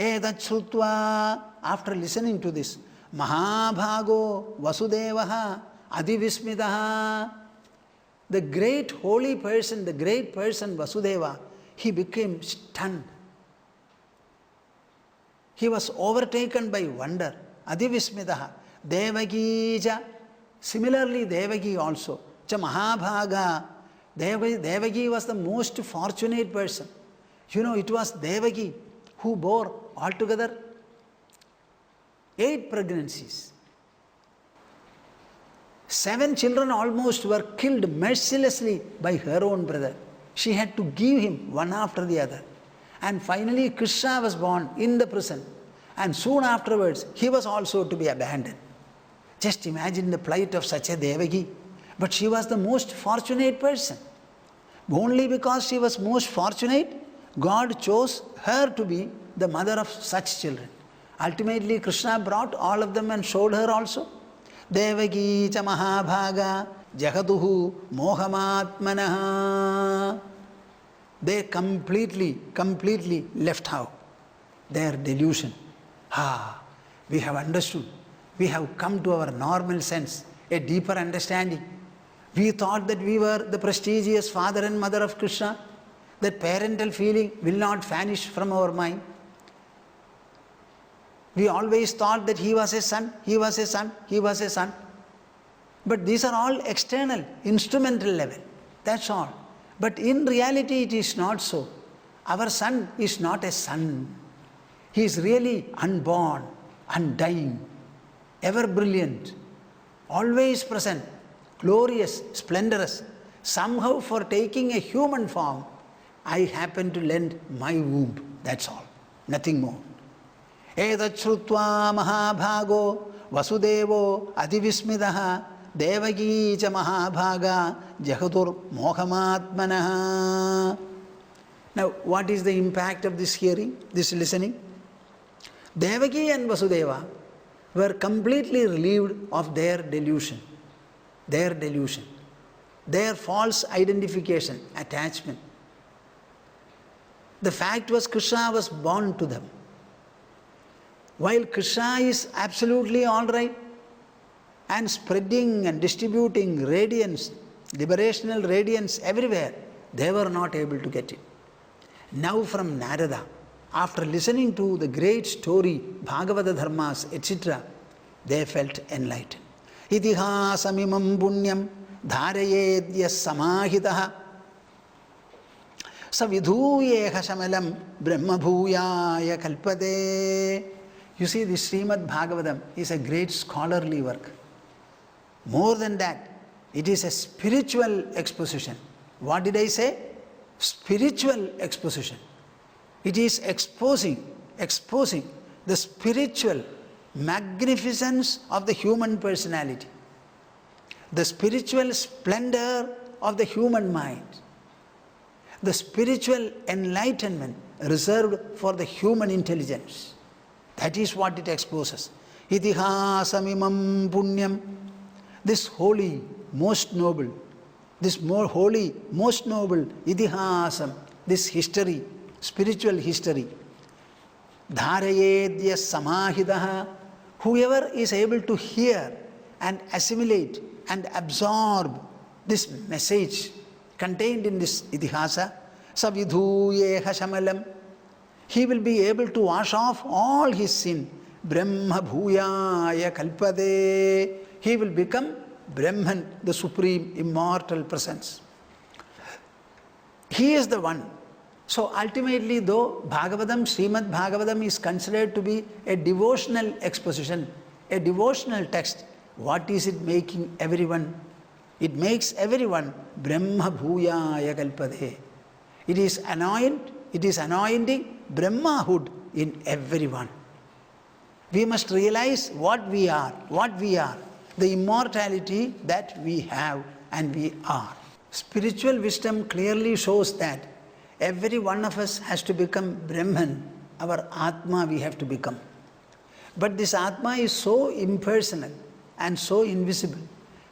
Etat Shrutva, after listening to this, Mahabhago Vasudevaha Adivismitaha, the great holy person, the great person Vasudeva, he became stunned. He was overtaken by wonder. Adivismitaha. Devaki ja. Similarly, Devaki also. Cha Mahabhaga. Devaki was the most fortunate person. You know, it was Devaki who bore altogether 8 pregnancies. 7 children almost were killed mercilessly by her own brother. She had to give him one after the other. And finally Krishna was born in the prison. And soon afterwards, he was also to be abandoned. Just imagine the plight of such a Devaki. But she was the most fortunate person. Only because she was most fortunate, God chose her to be the mother of such children. Ultimately, Krishna brought all of them and showed her also. Devaki cha Mahabhaga Jagaduhu Mohamatmanaha. They completely left out their delusion. We have understood. We have come to our normal sense, a deeper understanding. We thought that we were the prestigious father and mother of Krishna, that parental feeling will not vanish from our mind. We always thought that he was a son, he was a son, he was a son. But these are all external, instrumental level. That's all. But in reality, it is not so. Our son is not a son. He is really unborn, undying, ever brilliant, always present, glorious, splendorous. Somehow, for taking a human form, I happen to lend my womb. That's all. Nothing more. Etat Shrutva Mahabhago Vasudevo Adivismitaha Devaki cha Mahabhaga Jagadur Mohamatmanaha. Now, what is the impact of this hearing, this listening? Devaki and Vasudeva were completely relieved of their delusion, their false identification, attachment. The fact was Krishna was born to them. While Krishna is absolutely all right and spreading and distributing radiance, liberational radiance everywhere, they were not able to get it. Now from Narada, after listening to the great story, Bhagavata Dharmas, etc., they felt enlightened. Itihasamimam punyam dharayedyas samahitaha savidhuyeha shamalam brahmabhuyaya kalpade. You see, this Srimad Bhagavatam is a great scholarly work. More than that, it is a spiritual exposition. What did I say? Spiritual exposition. It is exposing the spiritual magnificence of the human personality, the spiritual splendor of the human mind, the spiritual enlightenment reserved for the human intelligence. That is what it exposes. Itihasamimam punyam. This holy, most noble, this more holy, most noble itihasam, this history, spiritual history. Dharayedya samahidaha. Whoever is able to hear and assimilate and absorb this message contained in this itihasa, savidhuyeha shamalam. He will be able to wash off all his sin. Brahma bhuyaya kalpade. He will become Brahman, the supreme immortal presence. He is the one. So ultimately, though Bhagavatam, Srimad Bhagavatam is considered to be a devotional exposition, a devotional text, what is it making everyone? It makes everyone Brahma Bhuyaya Kalpade. It is anointing Brahmahood in everyone. We must realize what we are, the immortality that we have and we are. Spiritual wisdom clearly shows that every one of us has to become Brahman, our Atma we have to become. But this Atma is so impersonal and so invisible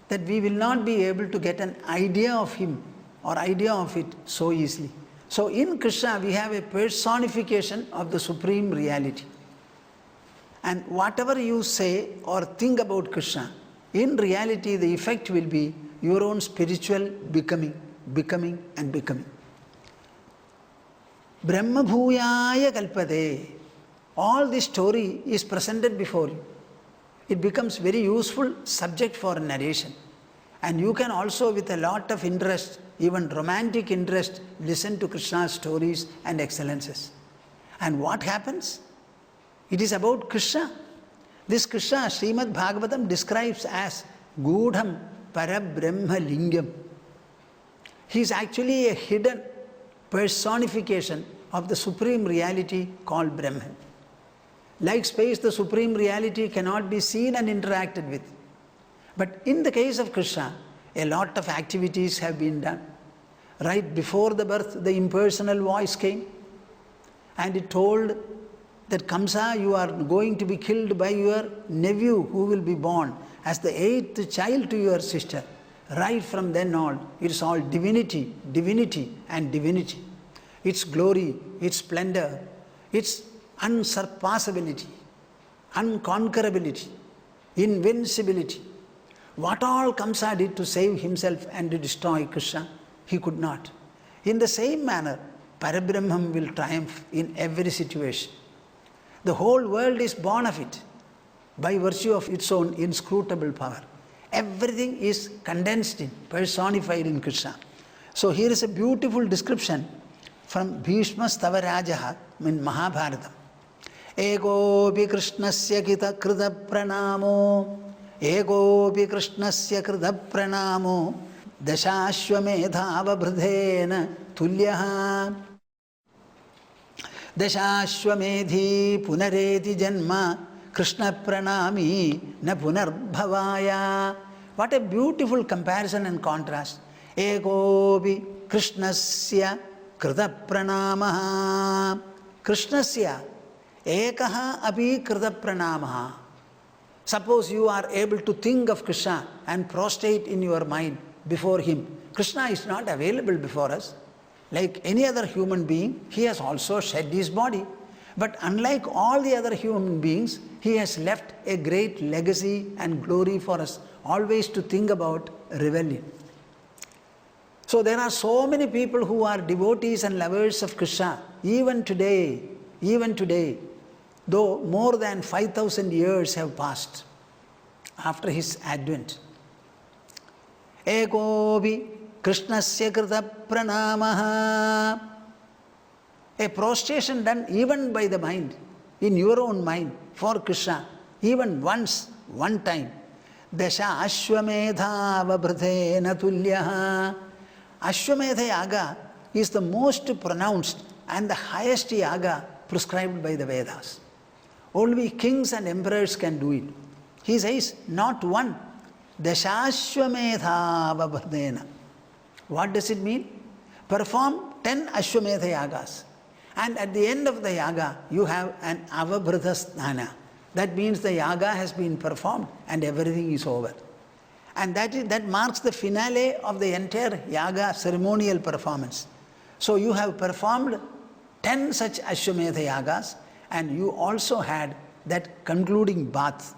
that we will not be able to get an idea of him or idea of it so easily. So in Krishna we have a personification of the Supreme Reality. And whatever you say or think about Krishna, in reality the effect will be your own spiritual becoming. Brahma bhuyaya kalpade. All this story is presented before you. It becomes very useful subject for narration. And you can also, with a lot of interest, even romantic interest, listen to Krishna's stories and excellences. And what happens? It is about Krishna. This Krishna, Srimad Bhagavatam describes as Gudham Parabrahma Lingam. He is actually a hidden personification of the Supreme Reality called Brahman. Like space, the Supreme Reality cannot be seen and interacted with. But in the case of Krishna, a lot of activities have been done. Right before the birth, the impersonal voice came and it told that Kamsa, you are going to be killed by your nephew who will be born as the 8th child to your sister. Right from then on, it's all divinity, divinity and divinity. Its glory, its splendor, its unsurpassability, unconquerability, invincibility. What all Kamsa did to save himself and to destroy Krishna, he could not. In the same manner, Parabrahman will triumph in every situation. The whole world is born of it by virtue of its own inscrutable power. Everything is condensed in, personified in Krishna. So here is a beautiful description from Bhishma Stavarajaha in Mahabharata. Egopi Krishnasya krita pranamo, Egopi Krishnasya krita pranamo, Dashashwamedhava bhridhena tulyaha. Dashashwamedhi punareti janma, Krishna pranami na punarbhavaya. What a beautiful comparison and contrast. Egopi Krishnasya krita pranamaha. Krishnasya ekaha api krita pranamaha. Suppose you are able to think of Krishna and prostrate in your mind before him. Krishna is not available before us. Like any other human being, he has also shed his body. But unlike all the other human beings, he has left a great legacy and glory for us, always to think about rebellion. So there are so many people who are devotees and lovers of Krishna, even today, though more than 5,000 years have passed after his advent. Ekobi Krishnasya krita pranamaha. A prostration done even by the mind, in your own mind, for Krishna, even once, one time. Dasha Ashwamedha vabhridhena tulyaha. Ashwamedha yaga is the most pronounced and the highest yaga prescribed by the Vedas. Only kings and emperors can do it. He says, not one. Dashashwamedha vabhridhena. What does it mean? Perform 10 Ashwamedha yagas. And at the end of the yaga, you have an avabhrita snana. That means the yaga has been performed and everything is over. And that marks the finale of the entire yaga ceremonial performance. So you have performed 10 such Ashwamedha yagas and you also had that concluding bath.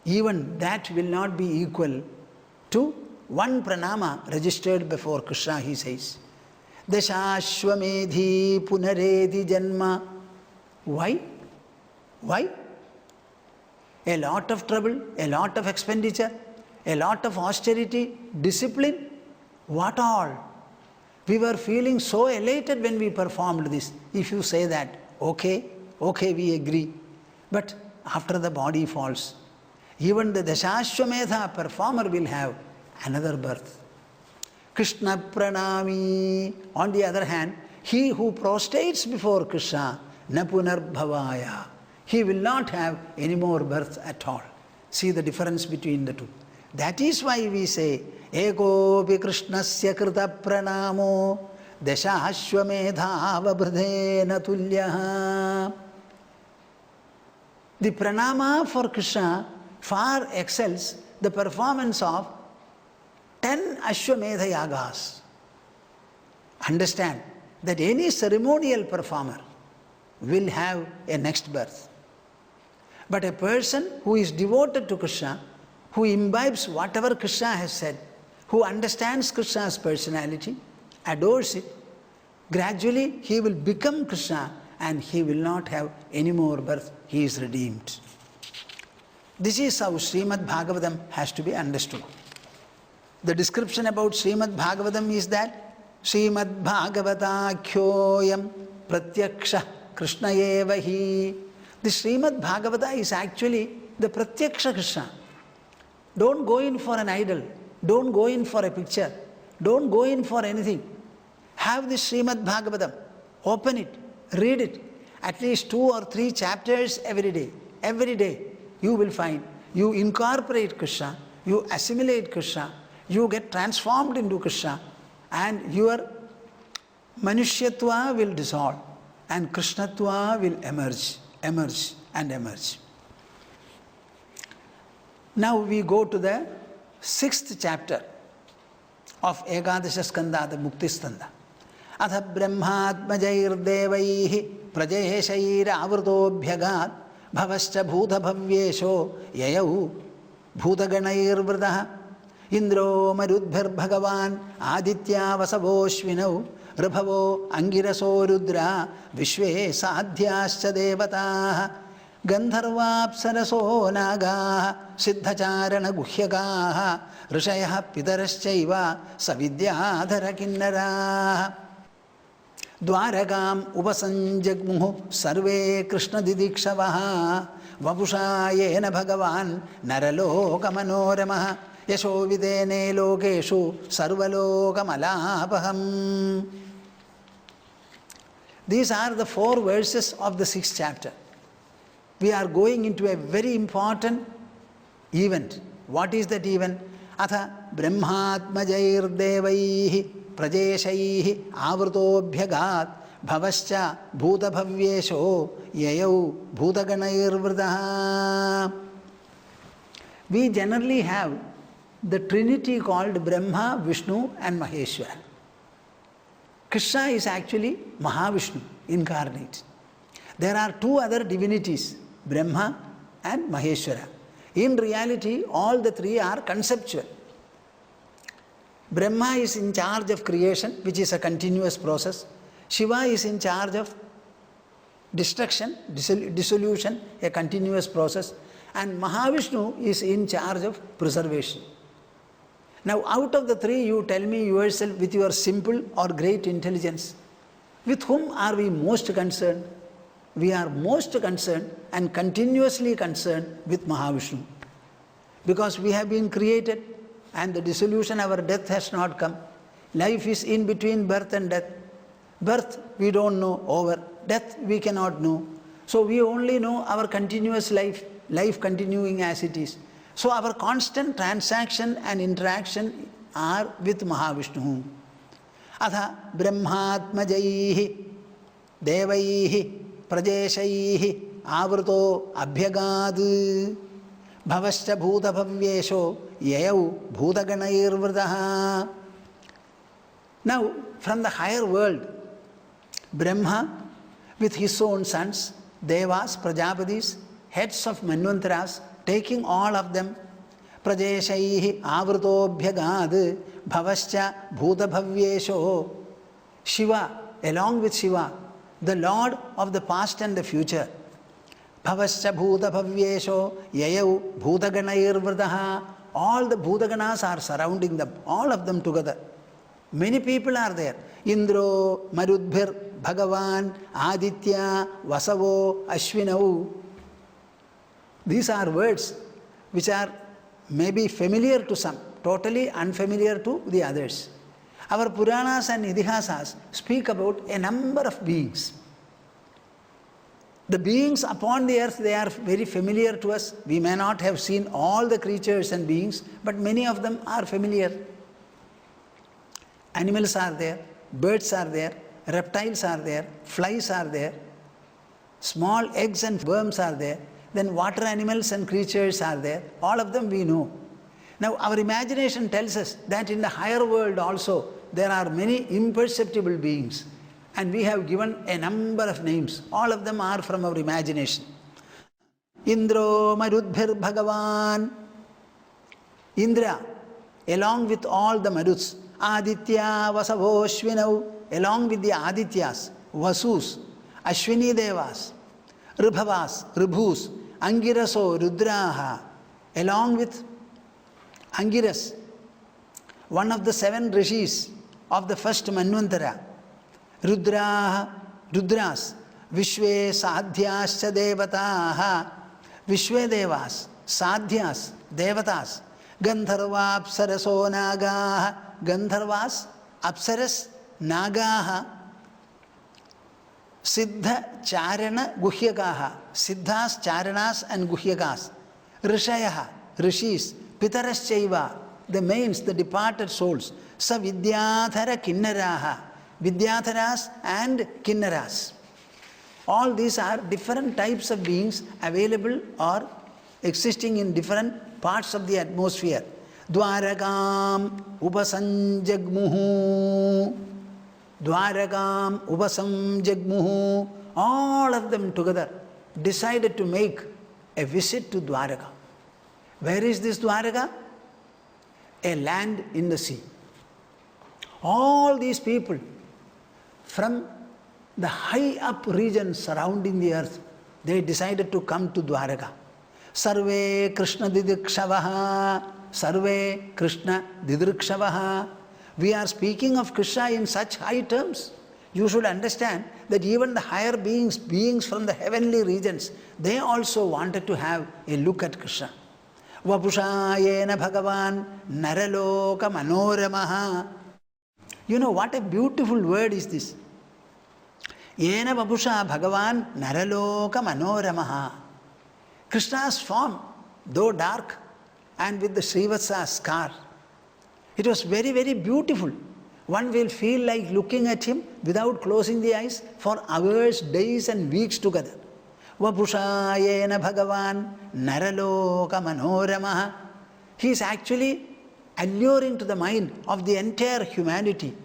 Even that will not be equal to one pranama registered before Krishna, he says. Dashashwamedhi punareti janma. Why? Why? A lot of trouble, a lot of expenditure, a lot of austerity, discipline. What all? We were feeling so elated when we performed this. If you say that, okay, we agree. But after the body falls, even the Dashashwamedha performer will have another birth. Krishna pranami. On the other hand, he who prostrates before Krishna, na punarbhavaya. He will not have any more birth at all. See the difference between the two. That is why we say, Ekopi Krishnasya krita pranamo, Dashashwamedha vabhridhena tulyaha. The pranama for Krishna far excels the performance of 10 Ashwamedha yagas. Understand, that any ceremonial performer will have a next birth. But a person who is devoted to Krishna, who imbibes whatever Krishna has said, who understands Krishna's personality, adores it, gradually he will become Krishna and he will not have any more birth. He is redeemed. This is how Srimad Bhagavatam has to be understood. The description about Srimad Bhagavatam is that Srimad Bhagavatakyoyam pratyaksha Krishna eva hi. The Srimad Bhagavata is actually the pratyaksha Krishna. Don't go in for an idol. Don't go in for a picture. Don't go in for anything. Have the Srimad Bhagavatam. Open it. Read it. At least 2 or 3 chapters every day. Every day you will find you incorporate Krishna, you assimilate Krishna, you get transformed into Krishna, and your Manushyatva will dissolve and Krishnatva will emerge. Now we go to the 6th chapter of Ekadasha Skanda, the Mukti Skanda. Atha brahmatmajair devaihi prajeshair avrtobhyagat bhavascha bhuta bhavyesho yayau bhutaganair vrataha indro marudbhir bhagavan aditya vasavoshvinau rubhavo angiraso rudra vishve sadhyascha devataha gandharvapsaraso naga siddhacharana guhyagaha rishayah pitarashchaiva savidyadhara kinnaraha Dwarakam upasanjagmuhu sarve Krishna didikshavaha vapusha yena bhagavan naraloka manoramaha yasho videne lokeshu sarvaloka malapaham. These are the 4 verses of the 6th chapter. We are going into a very important event. What is that event? Atha brahmatmajair devaihi prajeshaih avrtobhyagat bhavascha bhuta bhavyesho yayau bhutaganair vrataha. We generally have the trinity called Brahma, Vishnu and Maheshwara. Krishna is actually Mahavishnu incarnate. There are 2 other divinities, Brahma and Maheshwara. In reality, all the 3 are conceptual. Brahma is in charge of creation, which is a continuous process. Shiva is in charge of destruction, dissolution, a continuous process. And Mahavishnu is in charge of preservation. Now, out of the 3, you tell me yourself with your simple or great intelligence, with whom are we most concerned? We are most concerned and continuously concerned with Mahavishnu. Because we have been created and the dissolution, our death has not come. Life is in between birth and death. Birth we don't know over, death we cannot know. So we only know our continuous life, life continuing as it is. So our constant transaction and interaction are with Mahavishnu. Atha brahmatmajaihi devaihi prajeshaih avrto abhyagad bhavascha bhuta bhavyesho yayau bhutaganair vrataha. Now, from the higher world, Brahma with his own sons, Devas, Prajapatis, heads of Manvantaras, taking all of them, prajeshaih avrto bhyagad bhavascha bhuta bhavyesho. Shiva, along with Shiva, the Lord of the past and the future. Bhavascha bhuta bhavyesho yayau bhutaganair vrataha. All the bhutaganas are surrounding them, all of them together. Many people are there. Indro, Marudbhir, Bhagavan, Aditya, Vasavo, Ashvinau. These are words which are maybe familiar to some, totally unfamiliar to the others. Our Puranas and Idihasas speak about a number of beings. The beings upon the earth, they are very familiar to us. We may not have seen all the creatures and beings, but many of them are familiar. Animals are there, birds are there, reptiles are there, flies are there, small eggs and worms are there, then water animals and creatures are there. All of them we know. Now our imagination tells us that in the higher world also there are many imperceptible beings. And we have given a number of names. All of them are from our imagination. Indro Marudbhir Bhagavan. Indra, along with all the Maruts. Aditya Vasavoshvinau, along with the Adityas, Vasus, Ashwini Devas, Ribhavas, Ribhus, Angiraso, Rudraha, along with Angiras, one of the 7 rishis of the first Manvantara. Rudraha, Rudras, Vishwe Sadhyascha Devataha, Vishwe Devas, Sadhyas, Devatas, Gandharva Apsaraso Nagaha, Gandharvas, Apsaras, Nagaha, Siddha Charana Guhyakaha, Siddhas, Charanas and Guhyakas, Rishayaha, Rishis, Pitaraschaiva, the mains, the departed souls, Savidyadhara Kinnaraha, Vidyadharas and Kinnaras. All these are different types of beings available or existing in different parts of the atmosphere. Dwarakam Upasanjagmuhu. Dwarakam Upasanjagmuhu. All of them together decided to make a visit to Dwaraka. Where is this Dwaraka? A land in the sea. All these people from the high up regions surrounding the earth, they decided to come to Dwaraka. Sarve Krishna Didrikshavaha. Sarve Krishna Didrikshavaha. We are speaking of Krishna in such high terms. You should understand that even the higher beings from the heavenly regions, they also wanted to have a look at Krishna. Vapushayena Bhagavan Naraloka Manoramaha. You know what a beautiful word is this. Yena Vapusha Bhagavan Naraloka Manoramaha. Krishna's form, though dark and with the Srivatsa scar, it was very, very beautiful. One will feel like looking at him without closing the eyes for hours, days and weeks together. Vapushayena Bhagavan Naraloka Manoramaha. He is actually alluring to the mind of the entire humanity.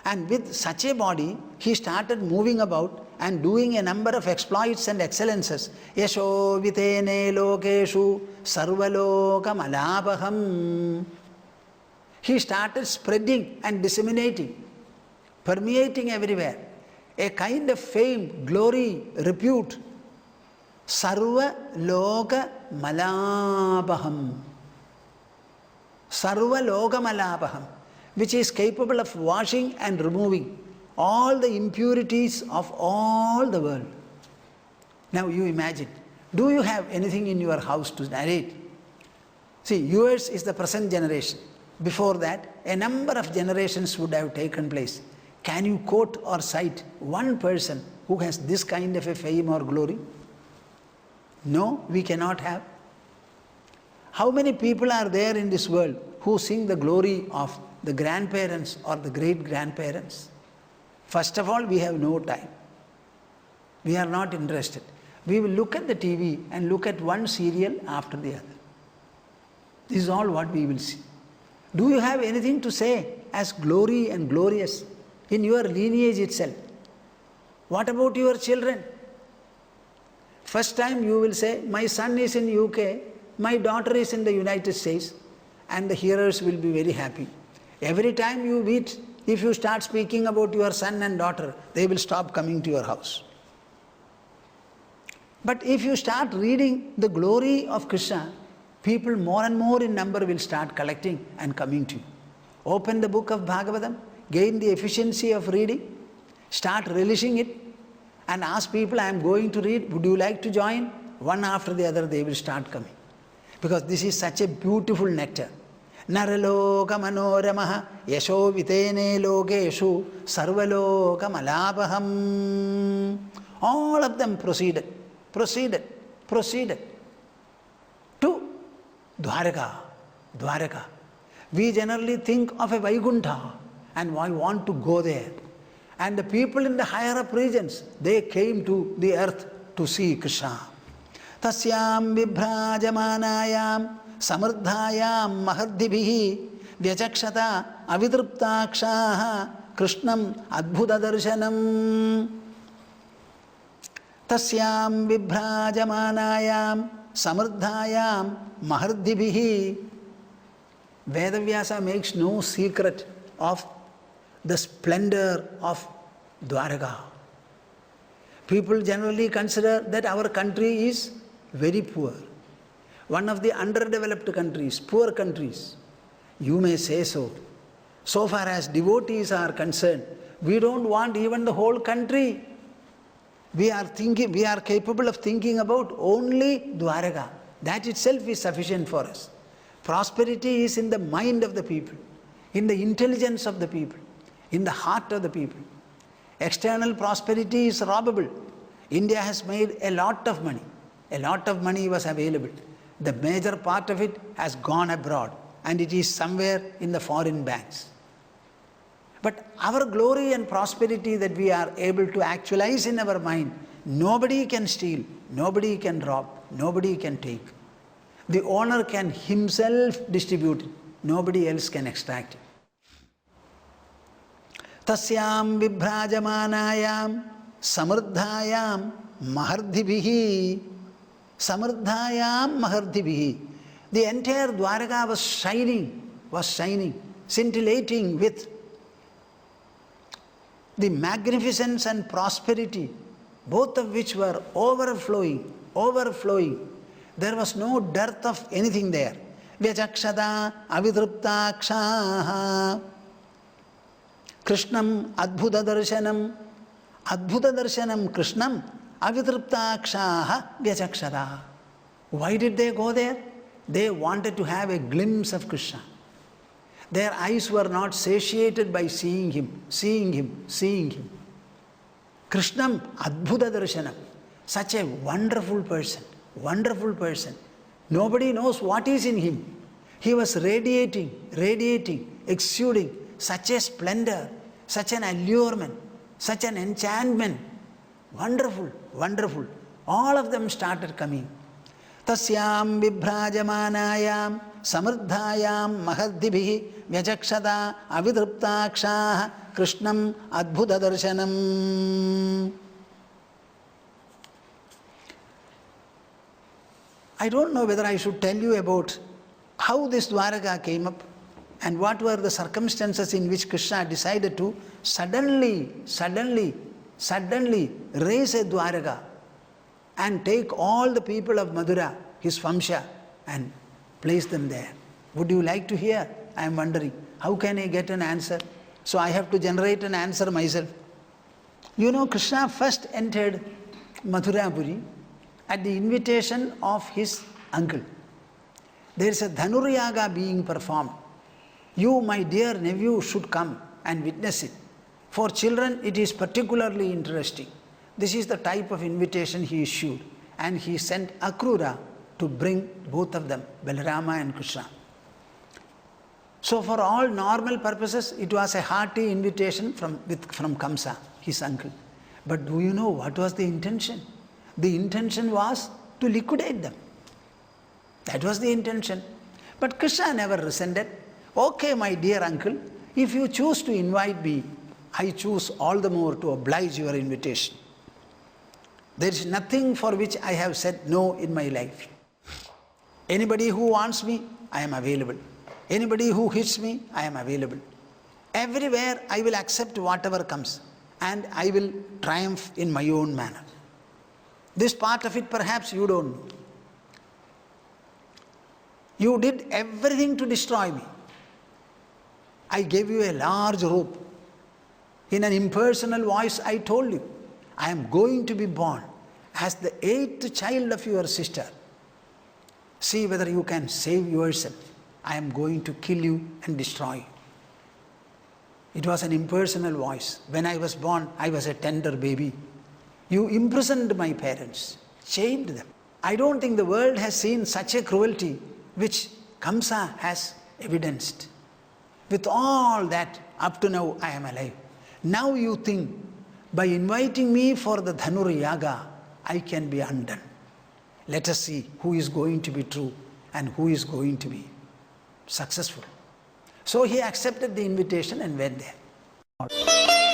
And with such a body, he started moving about and doing a number of exploits and excellences. Yasho vitene lokeshu sarvaloka malabaham. He started spreading and disseminating, permeating everywhere, a kind of fame, glory, repute. Sarva loka malabaham. Sarva loka malabaham, which is capable of washing and removing all the impurities of all the world. Now you imagine, do you have anything in your house to narrate? See, yours is the present generation. Before that, a number of generations would have taken place. Can you quote or cite one person who has this kind of a fame or glory? No, we cannot have. How many people are there in this world who sing the glory of the grandparents or the great-grandparents? First of all, we have no time. We are not interested. We will look at the TV and look at one serial after the other. This is all what we will see. Do you have anything to say as glory and glorious in your lineage itself? What about your children? First time you will say, my son is in UK, my daughter is in the United States, and the hearers will be very happy. Every time you meet, if you start speaking about your son and daughter, they will stop coming to your house. But if you start reading the glory of Krishna, people more and more in number will start collecting and coming to you. Open the book of Bhagavatam, gain the efficiency of reading, start relishing it, and ask people, I am going to read, would you like to join? One after the other they will start coming. Because this is such a beautiful nectar. Naraloka manoramaha yasho vitene lokeshu sarvaloka malabaham. All of them proceeded to Dwaraka. Dwaraka. We generally think of a Vaikuntha and I want to go there. And the people in the higher up regions, they came to the earth to see Krishna. Tasyam vibhrajamanayam samardhayam mahardibhihi vyachakshata avidruptakshaha Krishnam Adbhuta Darshanam. Tasyam Vibhrajamanayam Samardhayam Mahardibhihi. Vedavyasa makes no secret of the splendor of Dwaraka. People generally consider that our country is very poor. One of the underdeveloped countries, poor countries. You may say so. So far as devotees are concerned, we don't want even the whole country. We are capable of thinking about only Dwaraka. That itself is sufficient for us. Prosperity is in the mind of the people, in the intelligence of the people, in the heart of the people. External prosperity is robbable. India has made a lot of money. A lot of money was available. The major part of it has gone abroad and it is somewhere in the foreign banks. But our glory and prosperity that we are able to actualize in our mind, nobody can steal, nobody can rob, nobody can take. The owner can himself distribute it, nobody else can extract it. Tasyam vibhrajamanayam samardhayam mahardibhihi. Samardhayam mahardibhihi. The entire Dwaraka was shining, scintillating with the magnificence and prosperity, both of which were overflowing. There was no dearth of anything there. Vyachakshada avidruptakshaha. Krishnam Adbhuta Darshanam. Adbhuta Darshanam Krishnam avidruptakshaha vyachakshada. Why did they go there? They wanted to have a glimpse of Krishna. Their eyes were not satiated by seeing him. Krishnam Adbhuta Darshanam. Such a wonderful person. Nobody knows what is in him. He was radiating, exuding such a splendor, such an allurement, such an enchantment. Wonderful. All of them started coming. Tasyam vibhrajamanayam samardhayam mahardibhihi vyachakshada avidruptakshaha Krishnam Adbhuta Darshanam. I don't know whether I should tell you about how this Dwaraka came up and what were the circumstances in which Krishna decided to suddenly raise a Dwaraka and take all the people of Madura, his Vamsha, and place them there. Would you like to hear? I am wondering, how can I get an answer? So I have to generate an answer myself. You know, Krishna first entered Mathurapuri at the invitation of his uncle. There is a Dhanuryaga being performed. You, my dear nephew, should come and witness it. For children, it is particularly interesting. This is the type of invitation he issued, and he sent Akrura to bring both of them, Balarama and Krishna. So for all normal purposes, it was a hearty invitation from Kamsa, his uncle. But do you know what was the intention? The intention was to liquidate them. That was the intention. But Krishna never resented. Okay, my dear uncle, if you choose to invite me, I choose all the more to oblige your invitation. There is nothing for which I have said no in my life. Anybody who wants me, I am available. Anybody who hits me, I am available. Everywhere I will accept whatever comes, and I will triumph in my own manner. This part of it perhaps you don't know. You did everything to destroy me. I gave you a large rope. In an impersonal voice, I told you, I am going to be born as the 8th child of your sister. See whether you can save yourself. I am going to kill you and destroy you. It was an impersonal voice. When I was born, I was a tender baby. You imprisoned my parents, chained them. I don't think the world has seen such a cruelty which Kamsa has evidenced. With all that, up to now I am alive. Now you think, by inviting me for the Dhanur Yaga, I can be undone. Let us see who is going to be true and who is going to be successful. So he accepted the invitation and went there. all.